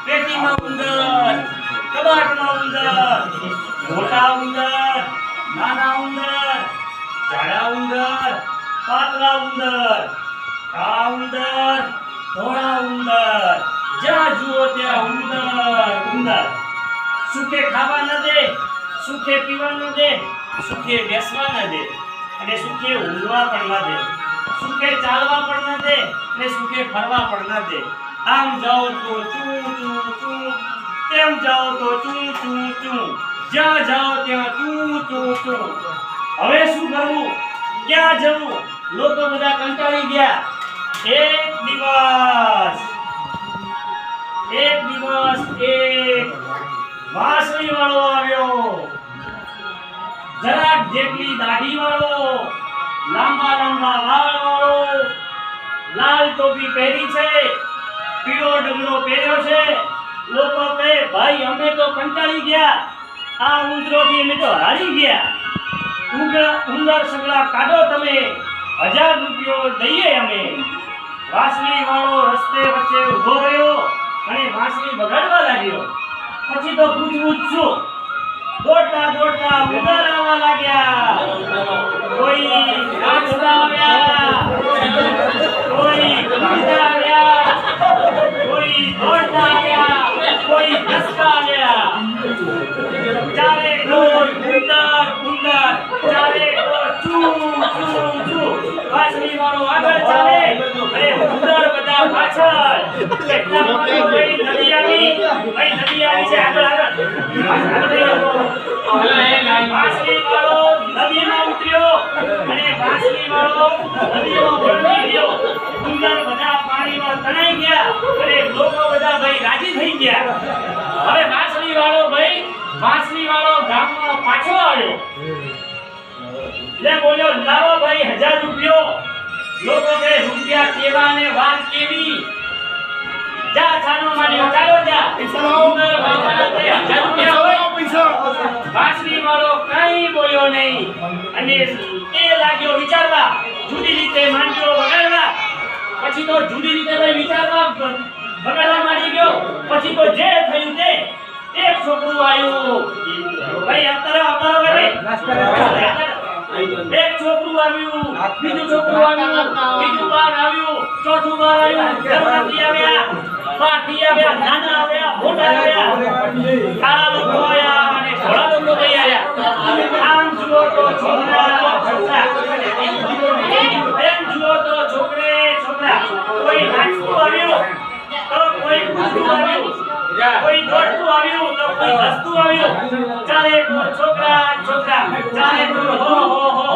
પેટીમાં ઉંદર, કબાટમાં ઉંદર, મોટા ઉંદર, નાના ઉંદર, જાડા ઉંદર, પાતળા ઉંદર, કાળા ઉંદર, ધોળા ઉંદર, જ્યાં જુઓ ત્યાં ઉંદર ઉંદર. સુખે ખાવા ન દે, સુખે પીવા ન દે, સુખે બેસવા ન દે, અને સુખે ઊંઘવા પણ ન દે, સુખે ચાલવા પણ ન દે, અને સુખે ફરવા પણ ન દે. આમ જાઓ તો ચૂ ચૂ ચૂ, તેમ જાઓ તો ચૂ ચૂ ચૂ, જ્યાં જાઓ ત્યાં ચૂ ચૂ ચૂ. હવે શું કરવું, ક્યાં જવું? લોકો બધા કંટાળી ગયા. એક દિવસ એક વાંસળી વાળો આવ્યો, જરાક જેટલી દાઢી વાળો, લાંબા લાંબા વાળ વાળો, લાલ ટોપી પહેરી છે, પીળો ડગલો પહેર્યો છે. લોકો કહે, ભાઈ અમે તો કંટાળી ગયા, આ ઉંદરોથી અમે તો હારી ગયા. ઉંદર સગડા કાઢો તમે, 1000 રૂપિયો દઈએ અમે. વાંસળી વાળો રસ્તે વચ્ચે ઊભો રહ્યો અને વાંસળી બગાડવા લાગ્યો. પછી તો પૂછવું જ શું, દોડતા દોડતા ઉંદર આવવા લાગ્યા. કોઈ નાચતા આવ્યા, કોઈ ગાતા આવ્યા, કોઈ દોડતા આવ્યા, કોઈ હસતા આવ્યા. ચારે ડોર ઉંદર ઉંદર, ચારે ડોર ચૂ ચૂ ચૂ. વાંસળી વાળો આગળ ચાલે અને ઉંદર બધા પાછળ. એટલામાં તો ભાઈ નદી આવી છે આગળ આગળ. વાંસળી વાળો નદીમાં ઉતર્યો અને વાંસળી વાળો નદીમાં પલળી ગયો. ઉંદર બધા પાણીમાં તણાઈ ગયા અને લોકો બધા ભાઈ રાજી થઈ ગયા. હવે વાંસળી વાળો ગામમાં પાછો આવ્યો. લે બોલ્યો, લાવો ભાઈ 1000 રૂપિયો. લોકો કહે, રૂપિયા કેવા ને વાત કેવી? જા છાનો માર્યો, ચાલો જા. ઉંદર બાબાના તે 1000 રૂપિયા હોય. વાંસળી વાળો કઈ બોલ્યો નહીં અને એ લાગ્યો વિચારવા, જુદી રીતે માંડ્યો વગાડવા. પછી તો જુદી રીતે ભાઈ વિચારવા વગાડવા માંડી ગયો. પછી તો જે થયું તે, એક છોકરું આવ્યું. ભાઈ અવતારો એક છોકરું આવ્યું, બીજું છોકરું આવ્યું, બીજું બાર આવ્યું, ચોથું બાર આવ્યું. ગણપતિ આવ્યા, પાટી આવ્યા, નાના આવ્યા, મોટા આવ્યા, કાળા લોકો આવ્યા અને ધોળા લોકો ભાઈ આવ્યા. આમ જુઓ તો છોકરા છોકરા, એમ જુઓ તો છોકરે છોકરા. કોઈ નાચતું આવ્યું તો કોઈ કૂદતું આવ્યું, કોઈ દોડતું આવ્યું તો કોઈ હસતું આવ્યું. ચાલે તો છોકરા છોકરા, ચાલે તો હો હો હો.